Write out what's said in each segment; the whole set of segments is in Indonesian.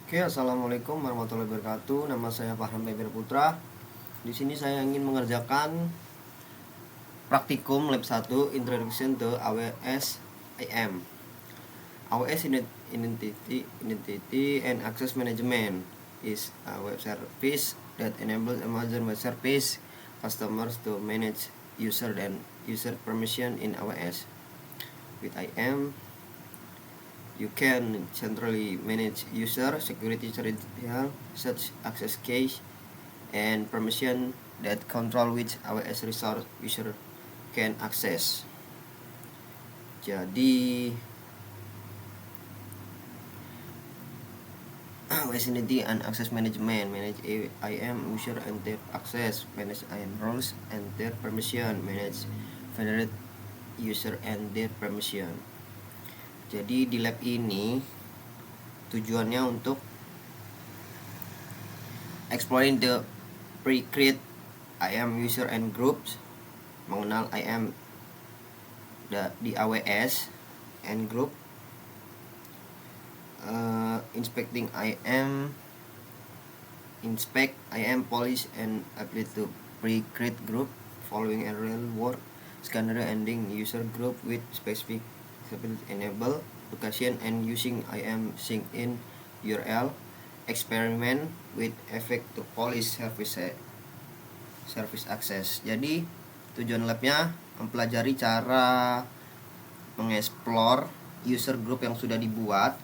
Oke, assalamualaikum warahmatullahi wabarakatuh. Nama saya Farhan Beber Putra. Di sini saya ingin mengerjakan praktikum lab 1 Introduction to AWS IAM. AWS Identity and Access Management is a web service that enables Amazon Web Service customers to manage user and user permission in AWS. With IAM, you can centrally manage user security credentials such access keys and permission that control which AWS resource user can access. Jadi AWS Identity and Access Management manage IAM user and their access, manage IAM roles and their permission, manage federated user and their permission. Jadi di lab ini tujuannya untuk exploring the pre-create IAM user and groups, mengenal IAM di AWS and group, inspect IAM policy and apply to pre-create group following a real world scenario ending user group with specific enable location and using IAM sync in URL, experiment with effect to police service access. Jadi tujuan labnya mempelajari cara mengeksplor user group yang sudah dibuat.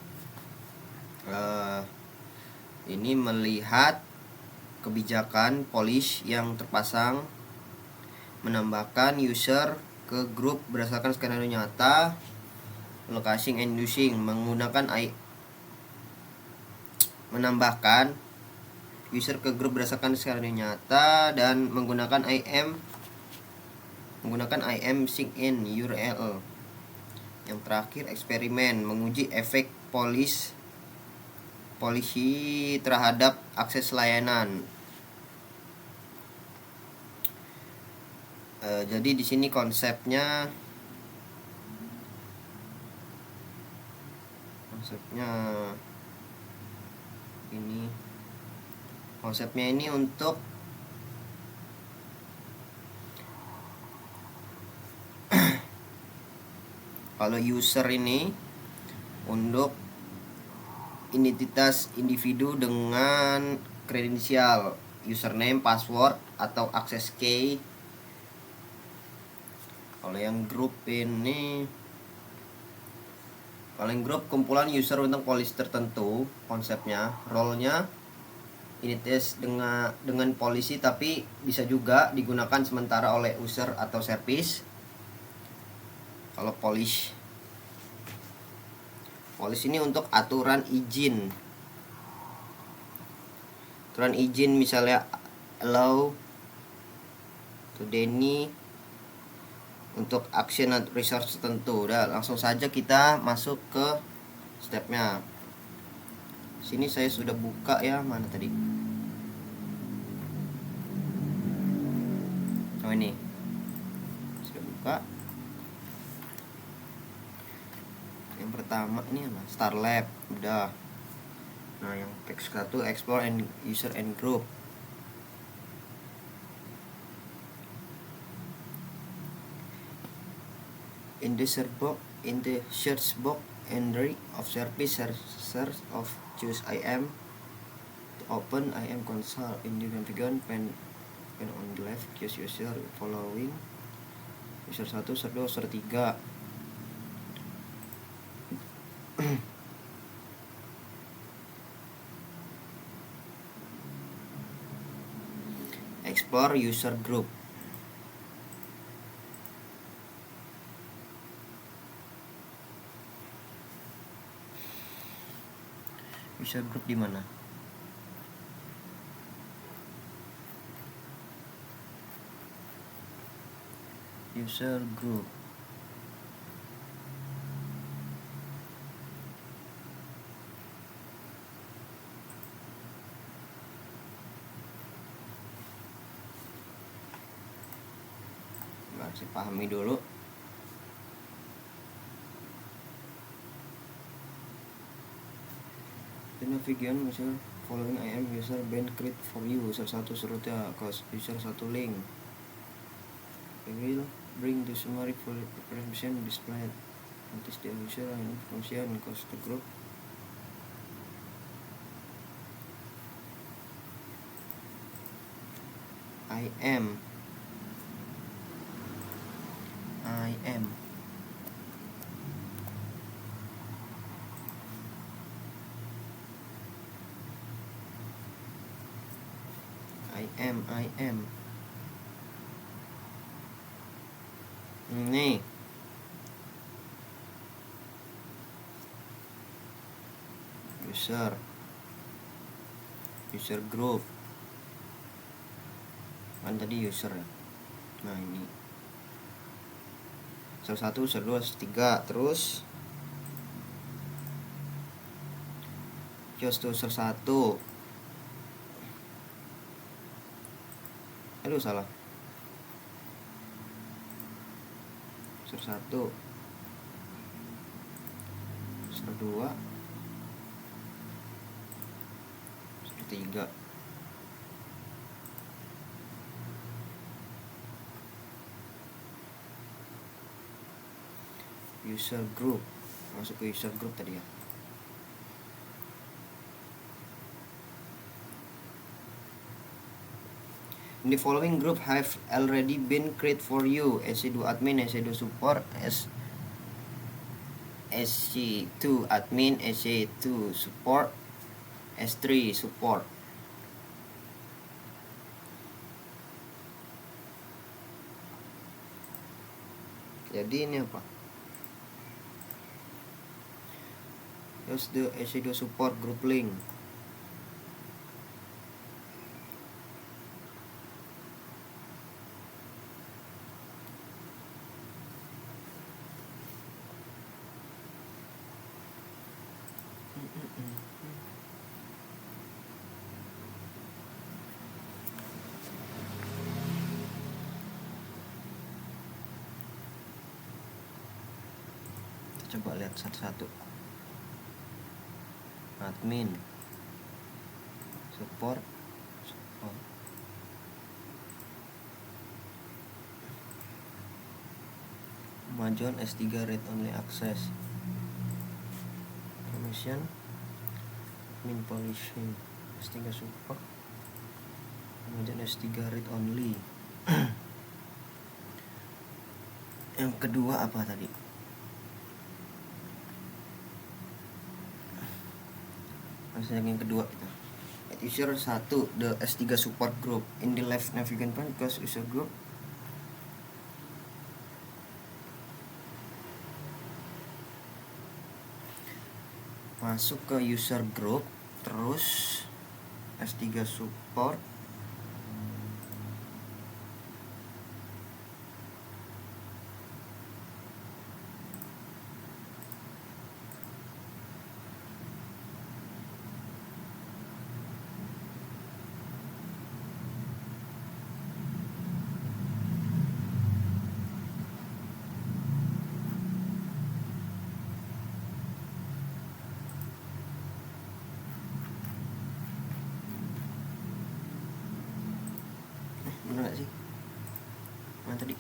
Ini melihat kebijakan police yang terpasang, menambahkan user ke grup berdasarkan skenario nyata, location and using menambahkan user ke grup berdasarkan skenario nyata dan menggunakan IAM sync in URL. Yang terakhir, eksperimen menguji efek polisi terhadap akses layanan. Jadi di sini konsepnya ini untuk kalau user ini untuk identitas individu dengan kredensial, username, password atau access key. Kalau yang grup kumpulan user untuk policy tertentu, konsepnya role-nya identitas dengan policy, tapi bisa juga digunakan sementara oleh user atau service. Kalau policy ini untuk aturan izin misalnya allow to Denny untuk action atau resource tertentu. Udah, langsung saja kita masuk ke stepnya. Sini saya sudah buka ya, mana tadi? Oh, ini sudah buka. Yang pertama ini apa? Start Lab, udah. Nah, yang text 1 explore and user and group. In the search box entry of service search of choose IAM to open IAM console in the configuration pane on the left, choose user following user 1, user 2, user 3. Explore user group. User group di mana? User group. Harus dipahami dulu. The navigation user following IM user been create for you. User 1 serutnya cause user 1 link. I will bring the summary for permission displayed. Notice the user and information cause the group. I am ini user group kan tadi user ya. Nah ini user 1, user 2, user 3, terus just user 1. Aduh salah. User 1, user 2, user 3. User group, masuk ke user group tadi ya. In the following group have already been created for you: SC2 admin, SC2 support, SC2 admin, SC2 support, S3 support. Jadi ini apa? Use the SC2 support group link. Kita coba lihat satu-satu. Admin, support. Kemajuan S3 read only access. Permission, admin polishing, S3 support. Kemajuan S3 read only. Yang kedua apa tadi? Yang kedua itu user 1, the S3 support group. In the left navigation pane because user group. Masuk ke user group, terus S3 support. Bener gak sih? Mana tadi?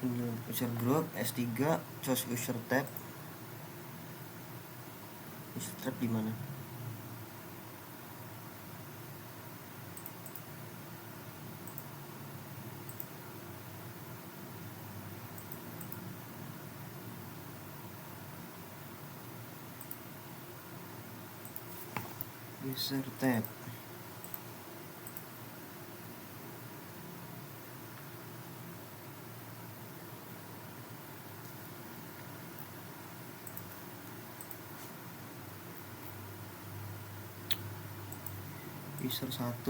Ini user group, S3, choose user tab. User tab di mana? User tab. User 1.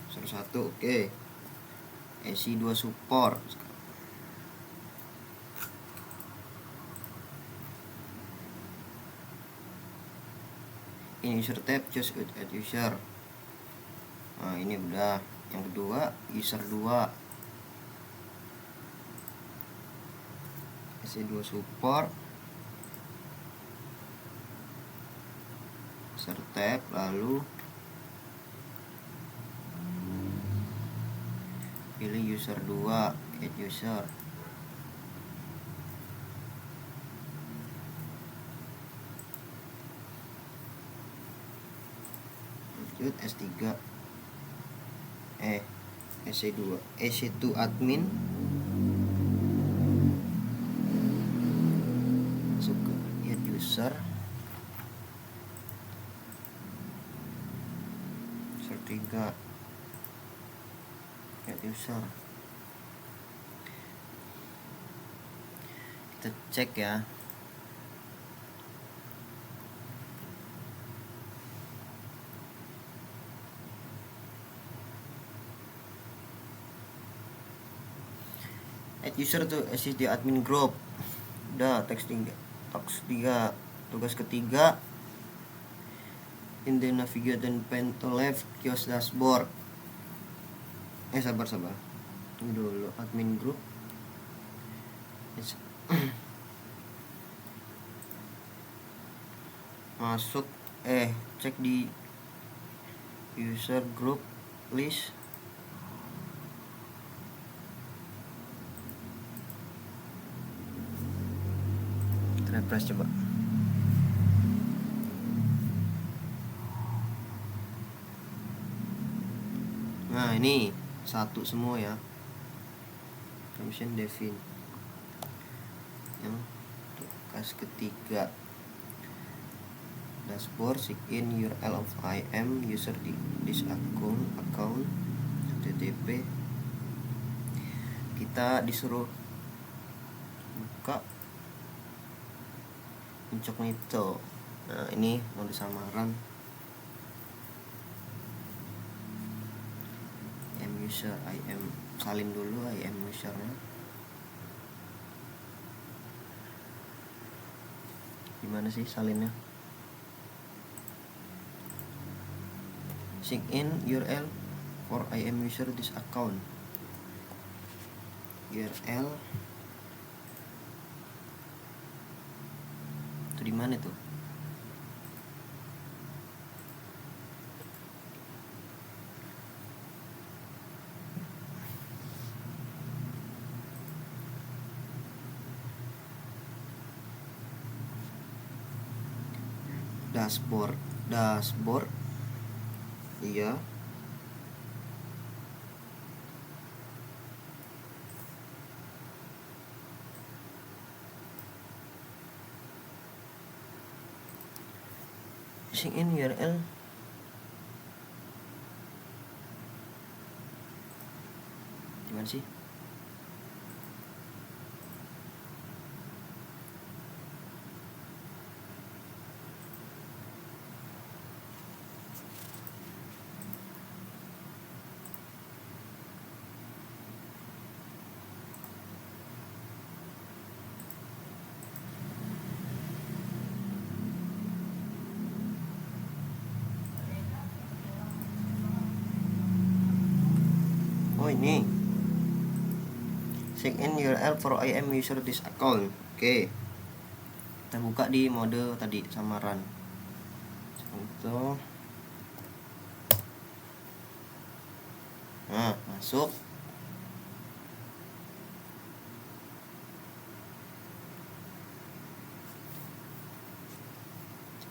User 1, oke. SC2 support. In user tab just add user. Nah ini udah Yang kedua user 2, EC2 support, user tab, lalu pilih user 2, add user. Lanjut S3 EC2 admin, masuk ke add user, user 3, add user. Kita cek ya. Add user to assist the admin group. Udah, teks 3. Tugas ketiga, in the navigation pane to left, kiosk dashboard. Sabar. Ini dulu admin group. Masuk cek di user group list. Refresh coba. Nah, ini satu semua ya. Permission define. Yang tugas ketiga, dashboard, sign URL of IM user di this account http. Kita disuruh buka incognito. Nah, ini mode samaran. User IM, salin dulu IM usernya. Gimana sih salinnya? Sign in URL for IM user this account. URL itu di mana tuh? Dashboard. Iya. Sign in URL. Gimana sih? Oh, ini sign in URL for IM user this account. Oke. Kita buka di mode tadi samaran. Contoh. Nah, masuk.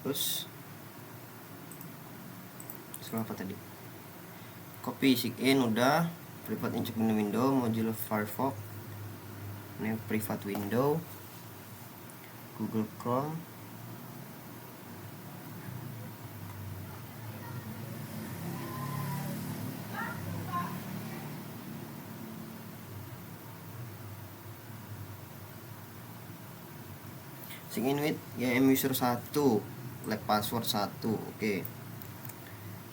Terus apa tadi? Copy sign udah, private incognito window, Mozilla Firefox, ini private window, Google Chrome, sign in with IM user 1, lab password 1. Oke.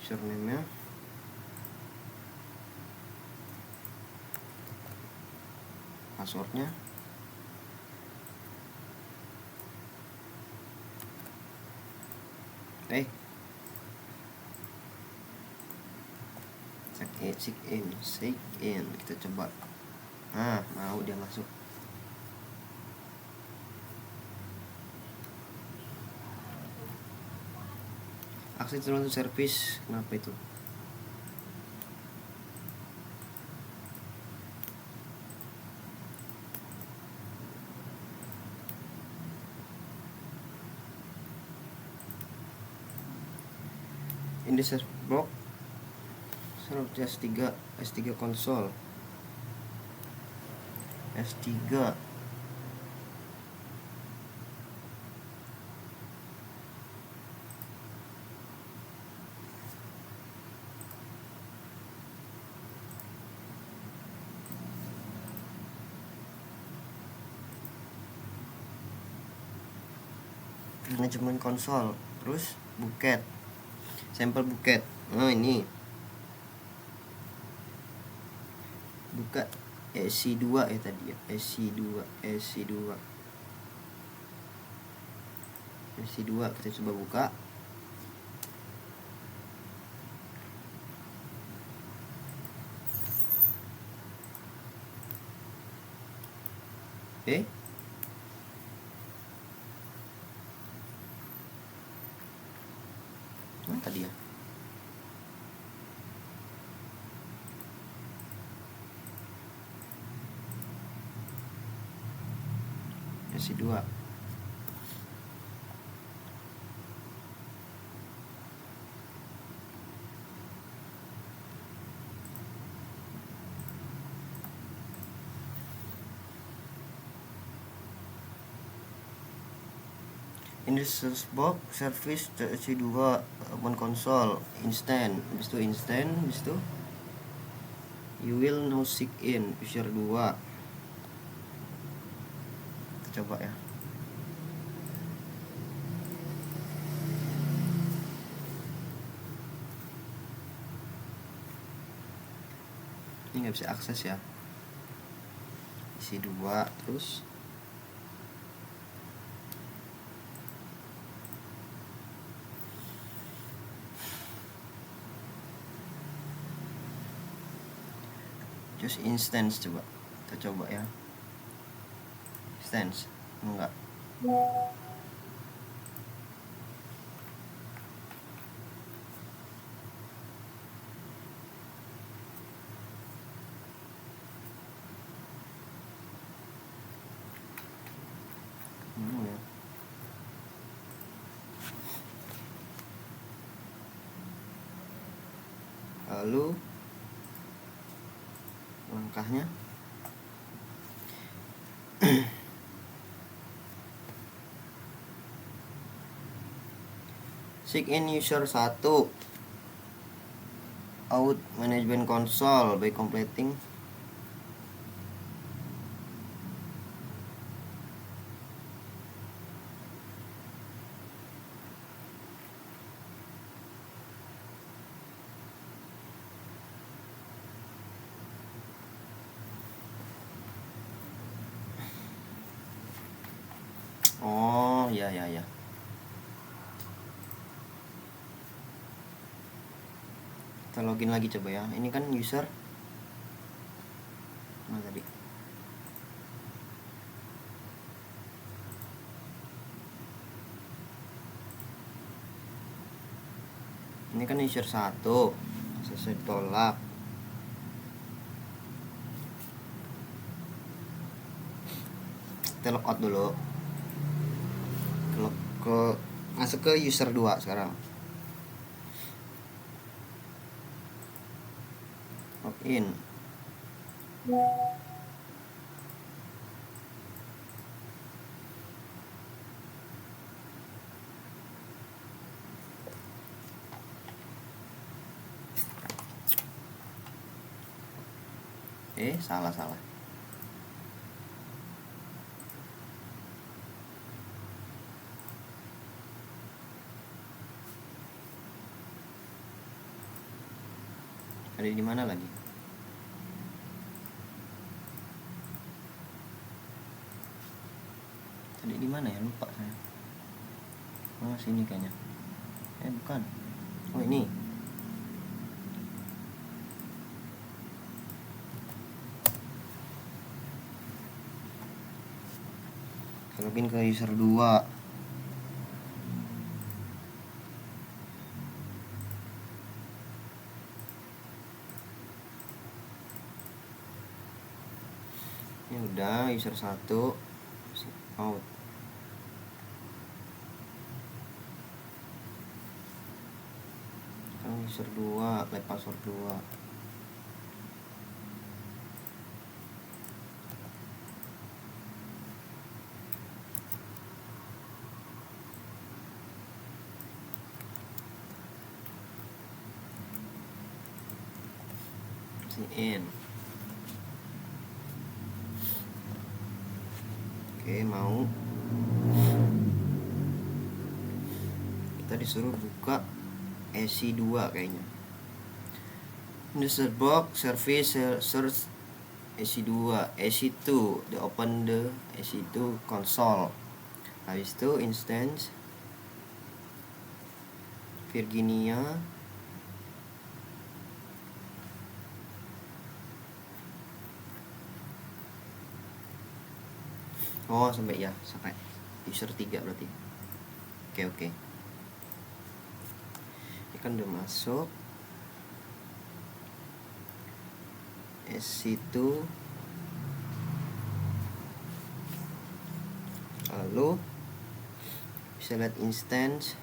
Username nya passwordnya check sign in kita coba. Nah, mau dia masuk. Akses terus service, kenapa itu? In the search box search S3 konsol S3 manajemen konsol, terus buket, sampel buket. Nah ini buka SC2 ya tadi ya, SC2 kita coba buka. Nah tadi ya, SC2. In the search box service SC2 open console instant, habis itu you will now sign in user 2. Kita coba ya. Ini nggak bisa akses ya, isi 2 terus just instance, coba kita coba ya. Instance enggak. Ya. Lalu langkahnya sign in user 1 out management console by completing ya. Kita login lagi coba ya. Ini kan user mana tadi? Ini kan user 1. Selesai tolak. Kita logout dulu. Masuk ke user 2 sekarang. Login. Salah. Ada di mana lagi? Tadi di mana ya? Lupa saya. Oh, sini kayaknya. Bukan. Oh, ini. login ke user 2. Ini udah user 1 sign out. Sekarang user 2 apply password 2. In. Oke, mau kita disuruh buka EC2 kayaknya. In the search box service search EC2, EC2, the open the EC2 console. Habis itu instance Virginia. Oh, sampai user 3 berarti. Oke. Ini kan udah masuk. EC2. Lalu bisa lihat instance.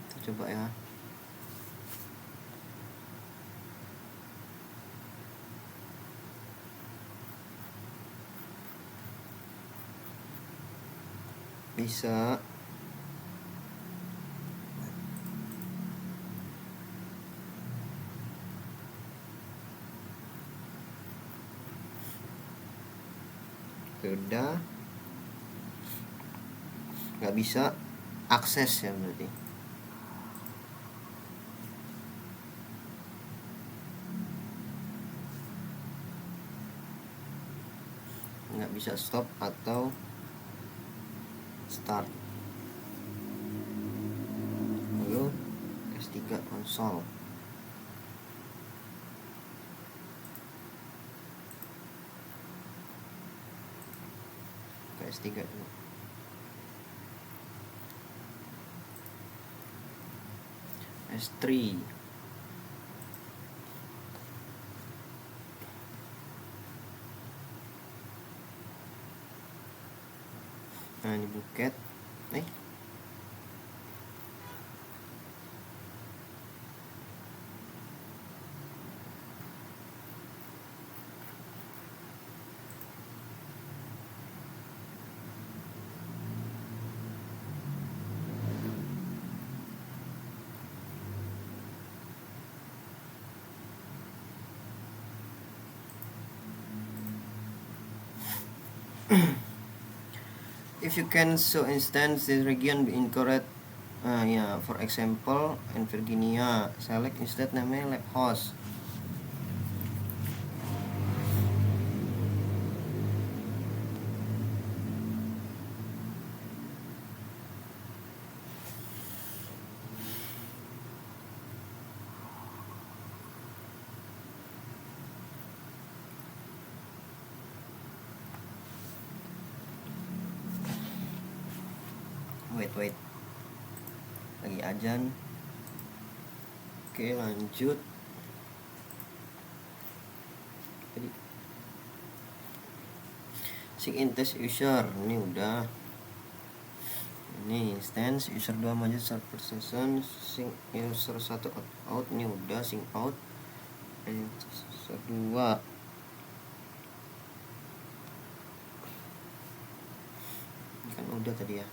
Kita coba ya. Bisa. Udah. Nggak bisa akses ya berarti. Nggak bisa stop atau start. Lalu S3 konsol. Ke S3 dulu. S3. Nah, ini buket. If you can show instance this region be incorrect, for example in Virginia, select instead namanya lab host. Wait, lagi ajan. Oke, lanjut. Jadi sign in test user ini udah. Ini instance user 2 maju server session, sync user 1 out ini udah sync out. User 2 kan udah tadi ya.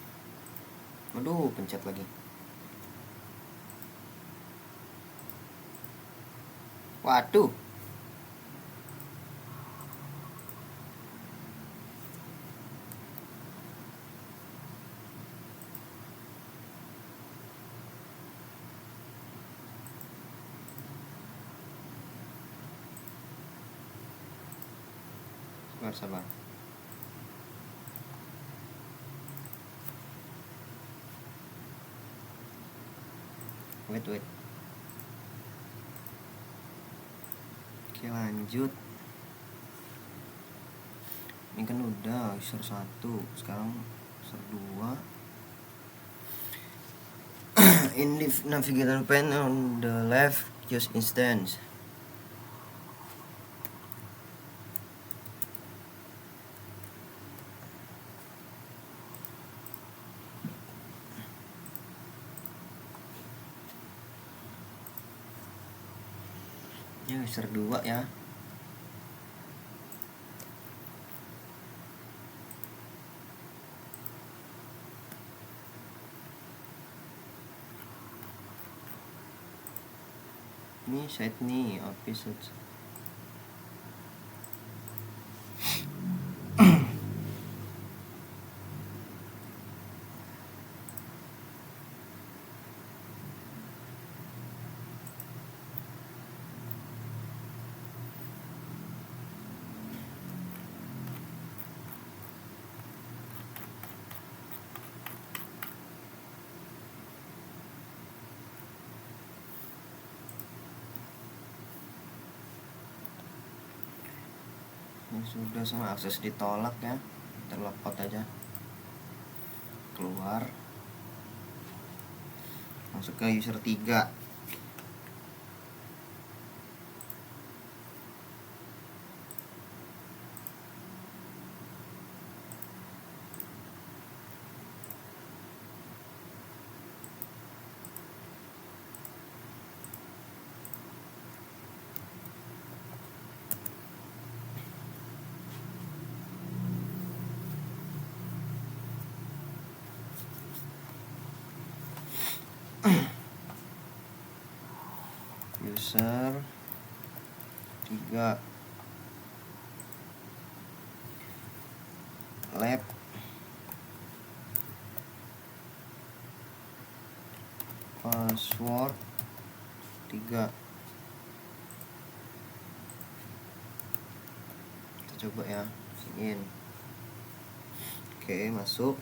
Aduh, pencet lagi. Waduh. Sabar. Wait. Oke, lanjut. Ini kan udah user 1, sekarang user 2. In the navigator pane on the left, choose instance. Ini user 2 ya. Ini site nih, episode. Ini sudah sama akses ditolak ya, terlopot aja, keluar, masuk ke user 3. User 3 lab password 3. Kita coba ya, sign. Oke, masuk.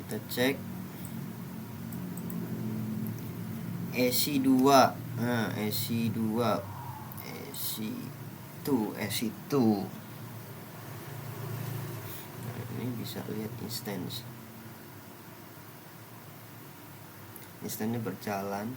Kita cek EC2. Nah, EC2 EC2. Nah, ini bisa lihat instance. Instance berjalan.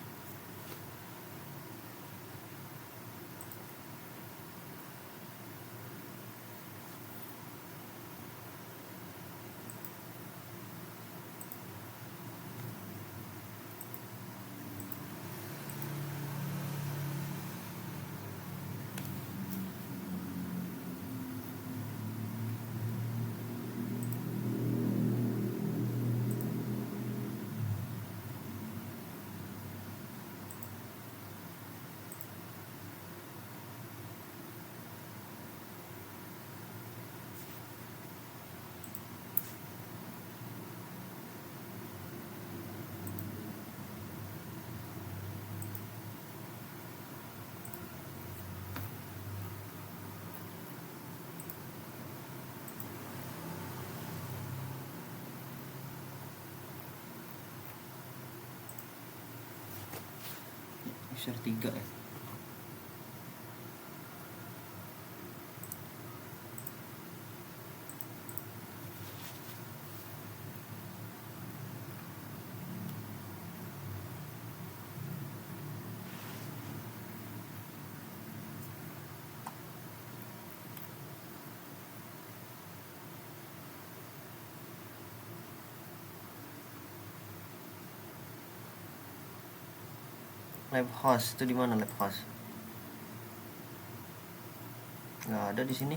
User 3 ya. Lab host itu di mana lab host? Nggak ada di sini.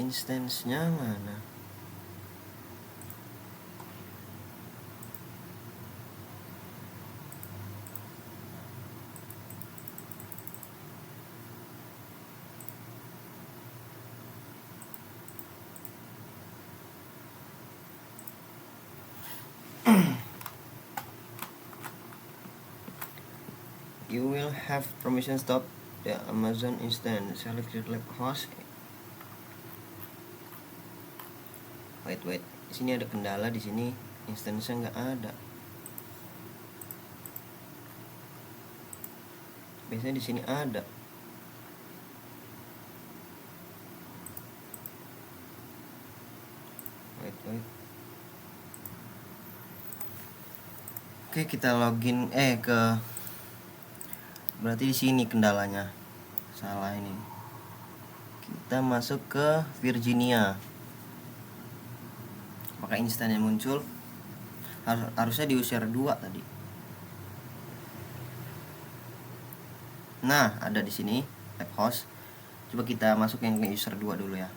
Instance-nya mana? You will have permission stop the Amazon instance. Select your lab host. Wait. Di sini ada kendala, di sini instance-nya nggak ada. Biasanya di sini ada. Wait. Oke, kita login berarti di sini kendalanya. Salah ini. Kita masuk ke Virginia. Maka instan yang muncul harusnya di user 2 tadi. Nah, ada di sini lab host. Coba kita masuk yang ke user 2 dulu ya.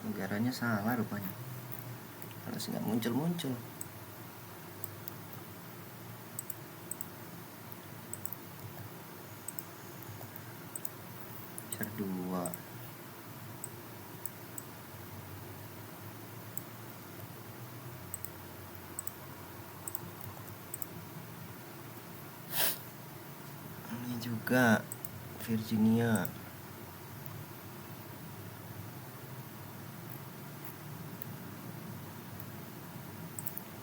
Negaranya salah rupanya. Harus nggak muncul. User 2. Ini juga Virginia.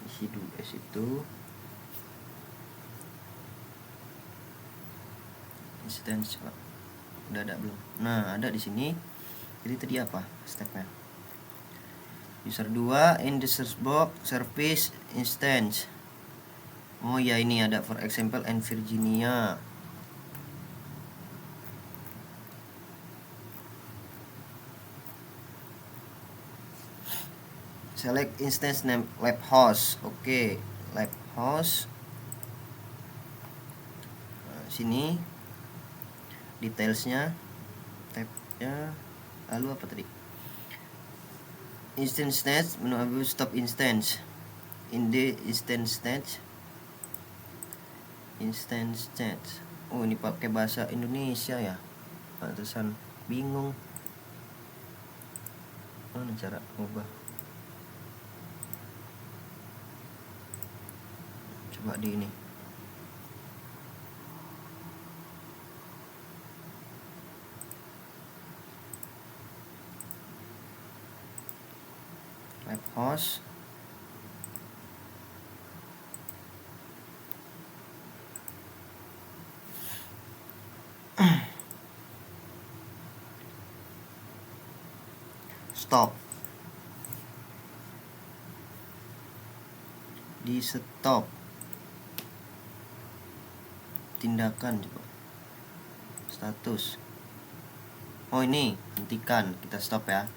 Isi 2S itu instance, Pak. Udah ada belum? Nah, ada di sini. Jadi tadi apa stepnya? User 2 in the search box service instance. Oh ya, ini ada for example and Virginia. Select instance name lab host. Oke, lab host. Nah, sini detailsnya, tabnya, lalu apa tadi? Instance stage, menu abu stop instance. In the instance stage. Oh, ini pakai bahasa Indonesia ya. Pantesan bingung. Mana cara ubah? Coba di ini. Lab host. Stop. Di stop. Tindakan coba. Status. Oh, ini hentikan. Kita stop ya.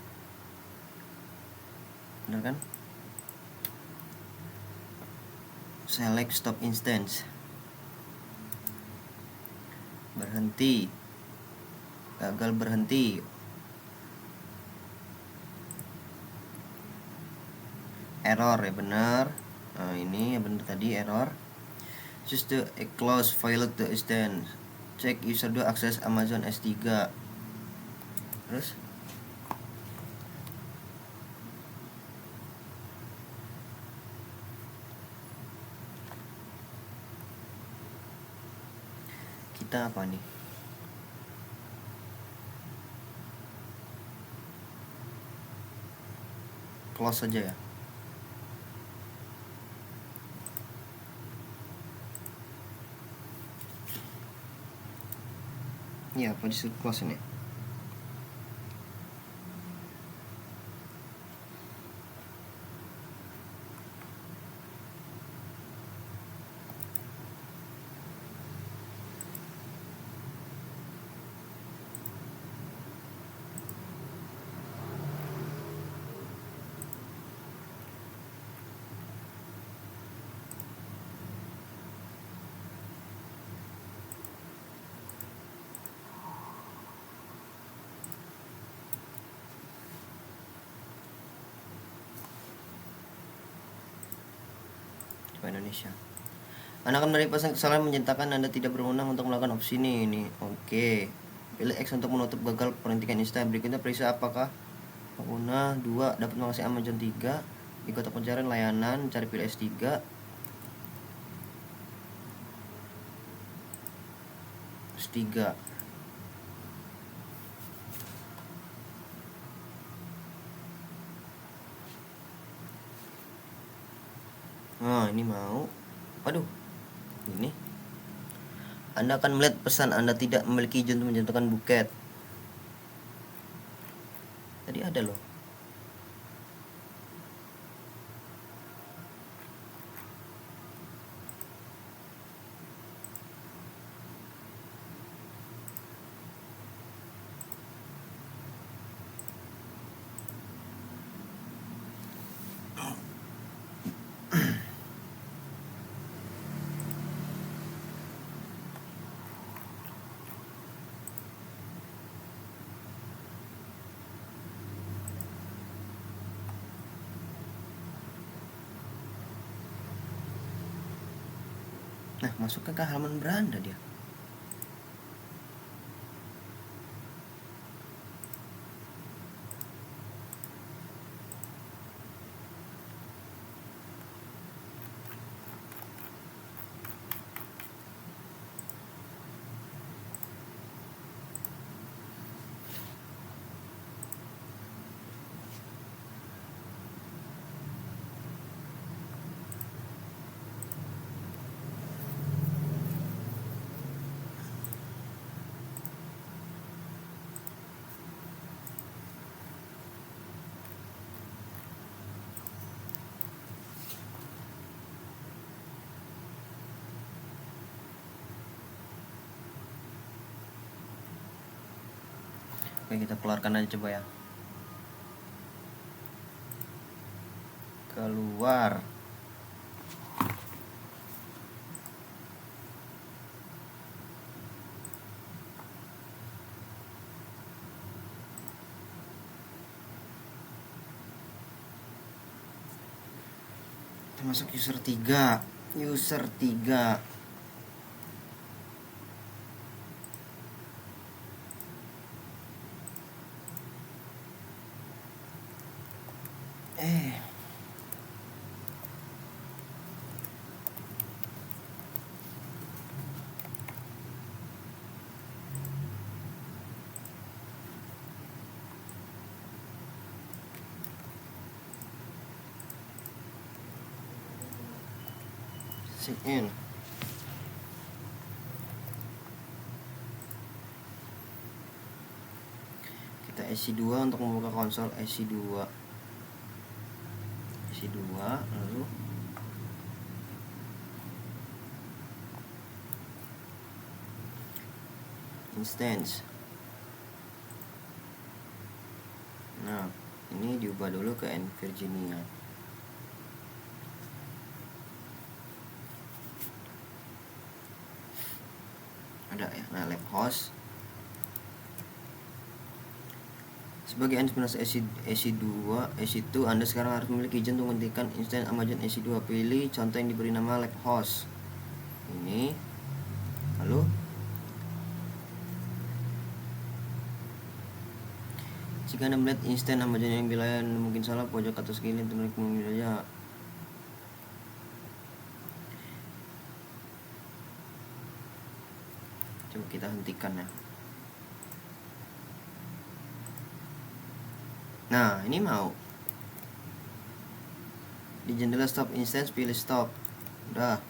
Benar kan? Select stop instance. Berhenti. Gagal berhenti. Error ya, benar. Nah, ini ya benar tadi error. Choose to close failed to instance. Check user 2 akses Amazon S3. Terus kita apa nih? Close saja ya. Iya, apa disuruh close ini? Coba Indonesia. Anda akan menerima pesan kesalahan menyatakan Anda tidak berwenang untuk melakukan opsi ini. Oke. Pilih X untuk menutup gagal perhentikan instan. Berikutnya periksa apakah pengguna 2 dapat mengakses Amazon 3. Di kotak pencarian layanan, cari pilih S3. S3. Nah, ini mau. Waduh. Ini. Anda akan melihat pesan Anda tidak memiliki izin untuk menjatuhkan buket. Tadi ada loh. Nah, masuk ke halaman beranda dia. Oke, kita keluarkan aja coba ya. Keluar. Kita masuk user 3. User 3. Sign in. Kita SC2 untuk membuka konsol SC2. SC2 lalu instance. Nah, ini diubah dulu ke Virginia. Ada ya. Nah, lab host sebagai administrator EC2 Anda sekarang harus memiliki izin untuk menghentikan instansi Amazon EC2. Pilih contoh yang diberi nama lab host ini, lalu jika Anda melihat instansi Amazon yang wilayah mungkin salah, pojok atas kiri untuk memilih saja. Coba kita hentikan ya. Nah, ini mau di jendela stop instance pilih stop. Udah.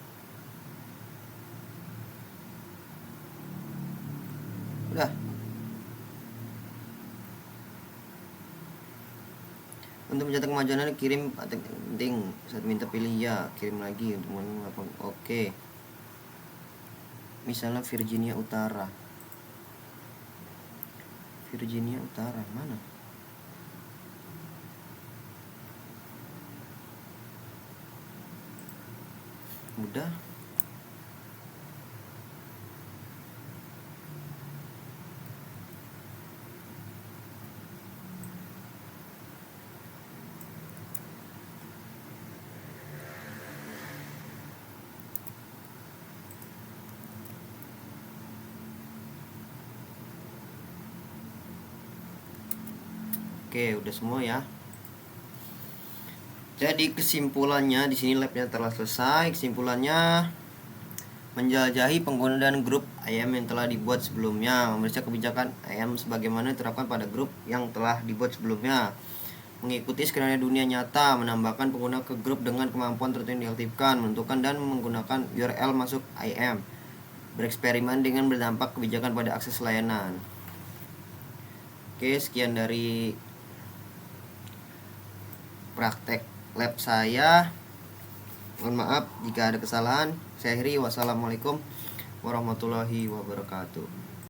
Untuk mencatat kemajuan kirim penting. Saat minta pilih ya, kirim lagi untuk apa? Oke. Misalnya Virginia Utara. Virginia Utara mana? Udah. Oke, udah semua ya. Jadi kesimpulannya di sini labnya telah selesai. Kesimpulannya, menjelajahi penggunaan grup IAM yang telah dibuat sebelumnya, memeriksa kebijakan IAM sebagaimana diterapkan pada grup yang telah dibuat sebelumnya, mengikuti skenario dunia nyata, menambahkan pengguna ke grup dengan kemampuan tertentu yang diaktifkan, menentukan dan menggunakan URL masuk IAM, bereksperimen dengan berdampak kebijakan pada akses layanan. Oke, sekian dari praktek lab saya. Mohon maaf jika ada kesalahan. Saya akhiri. Wassalamualaikum warahmatullahi wabarakatuh.